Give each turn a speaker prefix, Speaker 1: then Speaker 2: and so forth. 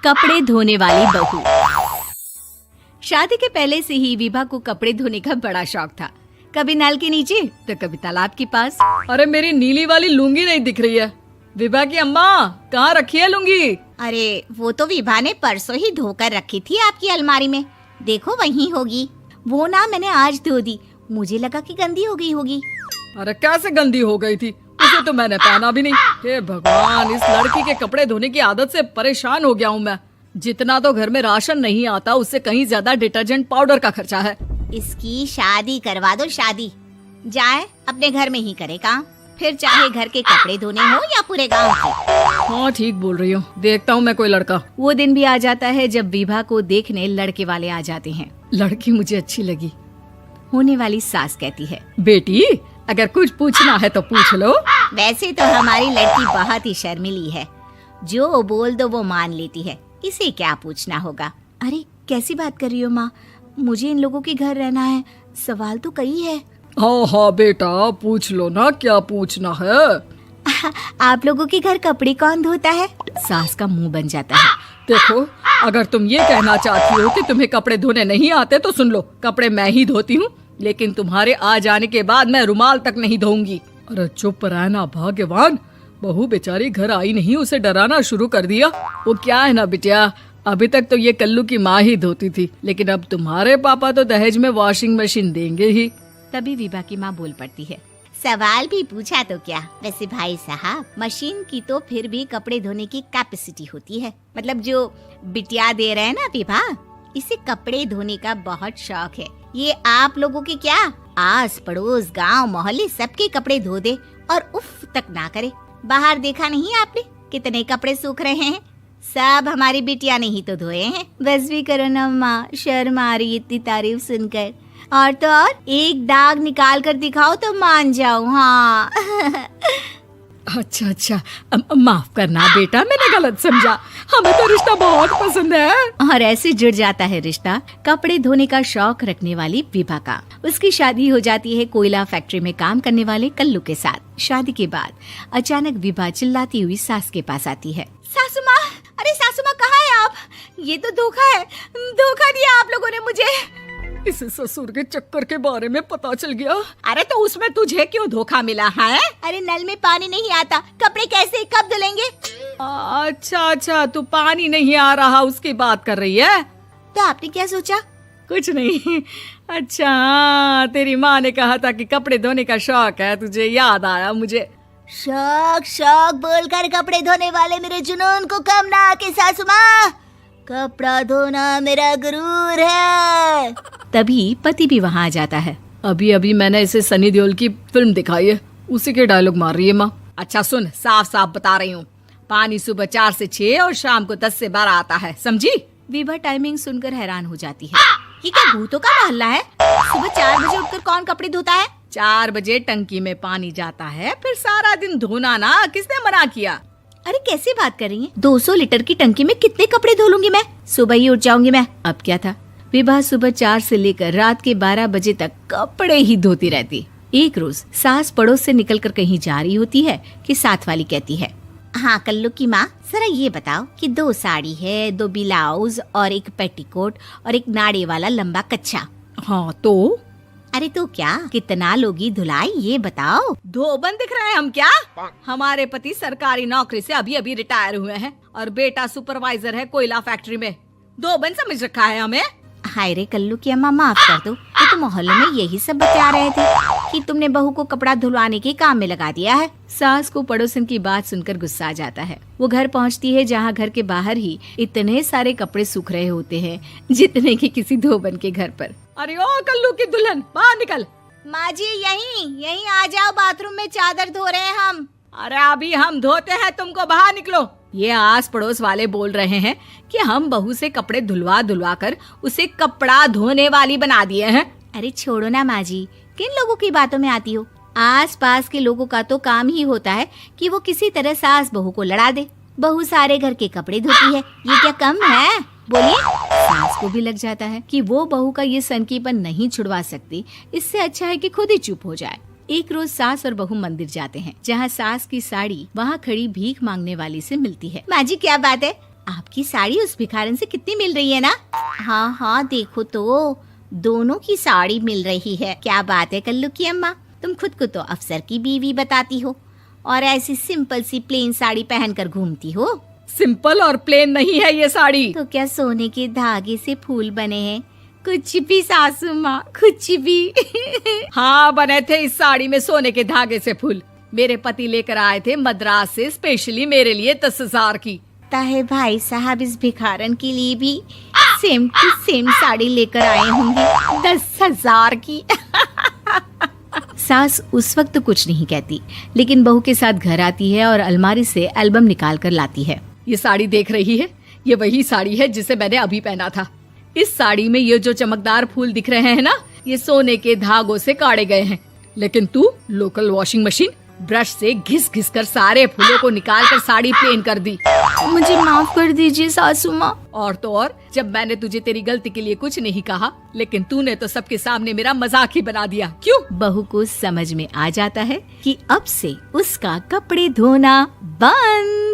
Speaker 1: कपड़े धोने वाली बहू। शादी के पहले से ही विभा को कपड़े धोने का बड़ा शौक था। कभी नल के नीचे तो कभी तालाब के पास।
Speaker 2: अरे मेरी नीली वाली लुंगी नहीं दिख रही है। विभा की अम्मा कहाँ रखी है लुंगी?
Speaker 3: अरे वो तो विभा ने परसों ही धोकर रखी थी आपकी अलमारी में, देखो वहीं होगी। वो ना मैंने आज धो दी, मुझे लगा कि गंदी हो गई होगी।
Speaker 2: अरे कैसे गंदी हो गई थी, उसे तो मैंने पहना भी नहीं। हे भगवान, इस लड़की के कपड़े धोने की आदत से परेशान हो गया हूँ मैं। जितना तो घर में राशन नहीं आता उससे कहीं ज्यादा डिटर्जेंट पाउडर का खर्चा है।
Speaker 3: इसकी शादी करवा दो, शादी जाए अपने घर में ही करे काम, फिर चाहे घर के कपड़े धोने हो या पूरे गांव के।
Speaker 2: हाँ ठीक बोल रही हो, देखता हूँ मैं कोई लड़का।
Speaker 1: वो दिन भी आ जाता है जब विभा को देखने लड़के वाले आ जाते हैं।
Speaker 2: लड़की मुझे अच्छी लगी।
Speaker 1: होने वाली सास कहती है,
Speaker 2: बेटी अगर कुछ पूछना है तो पूछ लो।
Speaker 3: वैसे तो हमारी लड़की बहुत ही शर्मीली है, जो बोल दो वो मान लेती है, इसे क्या पूछना होगा।
Speaker 1: अरे कैसी बात कर रही हो माँ, मुझे इन लोगों के घर रहना है, सवाल तो कई है।
Speaker 2: हाँ हाँ बेटा पूछ लो ना, क्या पूछना है।
Speaker 1: आप लोगों के घर कपड़े कौन धोता है? सास का मुंह बन जाता है।
Speaker 2: देखो अगर तुम ये कहना चाहती हो कि तुम्हें कपड़े धोने नहीं आते तो सुन लो, कपड़े मैं ही धोती हूँ, लेकिन तुम्हारे आ जाने के बाद मैं रुमाल तक नहीं धोऊंगी। अरे चुप रहना भाग्यवान, बहू बेचारी घर आई नहीं, उसे डराना शुरू कर दिया। वो क्या है ना बिटिया, अभी तक तो ये कल्लू की माँ ही धोती थी, लेकिन अब तुम्हारे पापा तो दहेज में वॉशिंग मशीन देंगे ही।
Speaker 1: तभी विभा की माँ बोल पड़ती है,
Speaker 3: सवाल भी पूछा तो क्या। वैसे भाई साहब, मशीन की तो फिर भी कपड़े धोने की कैपेसिटी होती है। मतलब जो बिटिया दे रहे हैं ना विभा, इसे कपड़े धोने का बहुत शौक है। ये आप लोगों के क्या, आस पड़ोस गांव मोहल्ले सबके कपड़े धो दे और उफ तक ना करे। बाहर देखा नहीं आपने कितने कपड़े सूख रहे हैं, सब हमारी बिटिया ने ही तो धोए हैं।
Speaker 1: बस भी करो ना माँ, शर्म आ रही इतनी तारीफ सुनकर। और तो और एक दाग निकाल कर दिखाओ तो मान जाऊं। हाँ
Speaker 2: अच्छा माफ करना बेटा, मैंने गलत समझा, हमें तो रिश्ता बहुत पसंद है।
Speaker 1: और ऐसे जुड़ जाता है रिश्ता कपड़े धोने का शौक रखने वाली विभा का। उसकी शादी हो जाती है कोयला फैक्ट्री में काम करने वाले कल्लू के साथ। शादी के बाद अचानक विभा चिल्लाती हुई सास के पास आती है।
Speaker 3: सासू माँ, अरे सासू माँ कहाँ है आप? ये तो धोखा है, धोखा दिया आप लोगों ने मुझे।
Speaker 2: इसे ससुर के चक्कर के बारे में पता चल गया।
Speaker 3: अरे तो उसमें तुझे क्यों धोखा मिला है? अरे नल में पानी नहीं आता, कपड़े कैसे कब धुलेंगे?
Speaker 2: अच्छा तू पानी नहीं आ रहा उसकी बात कर रही है।
Speaker 3: तो आपने क्या सोचा?
Speaker 2: कुछ नहीं। अच्छा तेरी माँ ने कहा था कि कपड़े धोने का शौक है तुझे, याद आया मुझे।
Speaker 3: शौक बोलकर कपड़े धोने वाले मेरे जुनून को कम ना आके सासू माँ, कपड़ा धोना मेरा गुरूर है।
Speaker 1: तभी पति भी वहाँ आ जाता है।
Speaker 2: अभी मैंने इसे सनी देओल की फिल्म दिखाई है, उसी के डायलॉग मार रही है माँ। अच्छा सुन, साफ बता रही हूँ, पानी सुबह 4 से 6 और शाम को 10 से 12 आता है, समझी?
Speaker 1: विभा टाइमिंग सुनकर हैरान हो जाती है।
Speaker 3: ये क्या भूतों का मोहल्ला है? सुबह 4 बजे उठकर कौन कपड़े धोता है?
Speaker 2: 4 बजे टंकी में पानी जाता है, फिर सारा दिन धोना ना, किसने मना किया?
Speaker 1: अरे कैसी बात कर रही हैं? 200 लीटर की टंकी में कितने कपड़े धो लूंगी मैं, सुबह ही उठ जाऊंगी मैं। अब क्या था, विभा सुबह 4 से लेकर रात के 12 बजे तक कपड़े ही धोती रहती। एक रोज सास पड़ोस से निकलकर कहीं जा रही होती है कि साथ वाली कहती है,
Speaker 3: हाँ कल्लू की माँ, जरा ये बताओ कि 2 साड़ी है, 2 ब्लाउज और एक पेटीकोट और एक नाड़े वाला लंबा कच्छा।
Speaker 2: हाँ तो?
Speaker 3: अरे तो क्या, कितना लोगी धुलाई ये बताओ।
Speaker 2: धोबन दिख रहे हैं हम क्या? हमारे पति सरकारी नौकरी से अभी रिटायर हुए हैं और बेटा सुपरवाइजर है कोयला फैक्ट्री में। धोबन समझ रखा है हमें।
Speaker 3: हाय रे कल्लू की अम्मा, माफ कर दो, ये तो मोहल्ले में यही सब बता रहे थे कि तुमने बहू को कपड़ा धुलवाने के काम में लगा दिया है।
Speaker 1: सास को पड़ोसन की बात सुनकर गुस्सा आ जाता है। वो घर पहुंचती है जहां घर के बाहर ही इतने सारे कपड़े सूख रहे होते हैं जितने कि किसी धोबन के घर पर।
Speaker 2: अरे ओ कल्लू की दुल्हन, बाहर निकल।
Speaker 3: माँ जी यहीं आ जाओ, बाथरूम में चादर धो रहे हैं हम।
Speaker 2: अरे अभी हम धोते हैं, तुमको बाहर निकलो। ये आस पड़ोस वाले बोल रहे हैं कि हम बहू से कपड़े धुलवा कर उसे कपड़ा धोने वाली बना दिए हैं।
Speaker 3: अरे छोड़ो ना माँ जी, किन लोगों की बातों में आती हो? आस पास के लोगों का तो काम ही होता है कि वो किसी तरह सास बहू को लड़ा दे। बहू सारे घर के कपड़े धोती है, ये क्या कम है? बोलिए।
Speaker 1: सास को भी लग जाता है कि वो बहू का ये सनकीपन नहीं छुड़वा सकती, इससे अच्छा है कि खुद ही चुप हो जाए। एक रोज सास और बहू मंदिर जाते हैं, जहाँ सास की साड़ी वहाँ खड़ी भीख मांगने वाली से मिलती है।
Speaker 3: माँ जी क्या बात है, आपकी साड़ी उस भिखारन से कितनी मिल रही है ना? हाँ हाँ देखो तो, दोनों की साड़ी मिल रही है। क्या बात है कल्लू की अम्मा, तुम खुद को तो अफसर की बीवी बताती हो और ऐसी सिंपल सी प्लेन साड़ी पहनकर घूमती हो।
Speaker 2: सिंपल और प्लेन नहीं है ये साड़ी।
Speaker 3: तो क्या सोने के धागे से फूल बने हैं? कुछ भी सासू माँ, कुछ भी।
Speaker 2: हाँ बने थे इस साड़ी में सोने के धागे से फूल। मेरे पति लेकर आए थे मद्रास से स्पेशली मेरे लिए 10,000 की।
Speaker 3: ताहे भाई साहब इस भिखारन के लिए भी सेम टू सेम साड़ी लेकर आए होंगे 10,000 की।
Speaker 1: सास उस वक्त तो कुछ नहीं कहती, लेकिन बहू के साथ घर आती है और अलमारी से एल्बम निकाल कर लाती है।
Speaker 2: ये साड़ी देख रही है, ये वही साड़ी है जिसे मैंने अभी पहना था। इस साड़ी में ये जो चमकदार फूल दिख रहे हैं ना, ये सोने के धागों से काढ़े गए हैं। लेकिन तू लोकल वॉशिंग मशीन ब्रश से घिस घिस कर सारे फूलों को निकाल कर साड़ी प्लेन कर दी।
Speaker 1: मुझे माफ कर दीजिए सासू माँ।
Speaker 2: और तो और, जब मैंने तुझे तेरी गलती के लिए कुछ नहीं कहा, लेकिन तूने तो सबके सामने मेरा मजाक ही बना दिया। क्यों?
Speaker 1: बहू को समझ में आ जाता है कि अब से उसका कपड़े धोना बंद।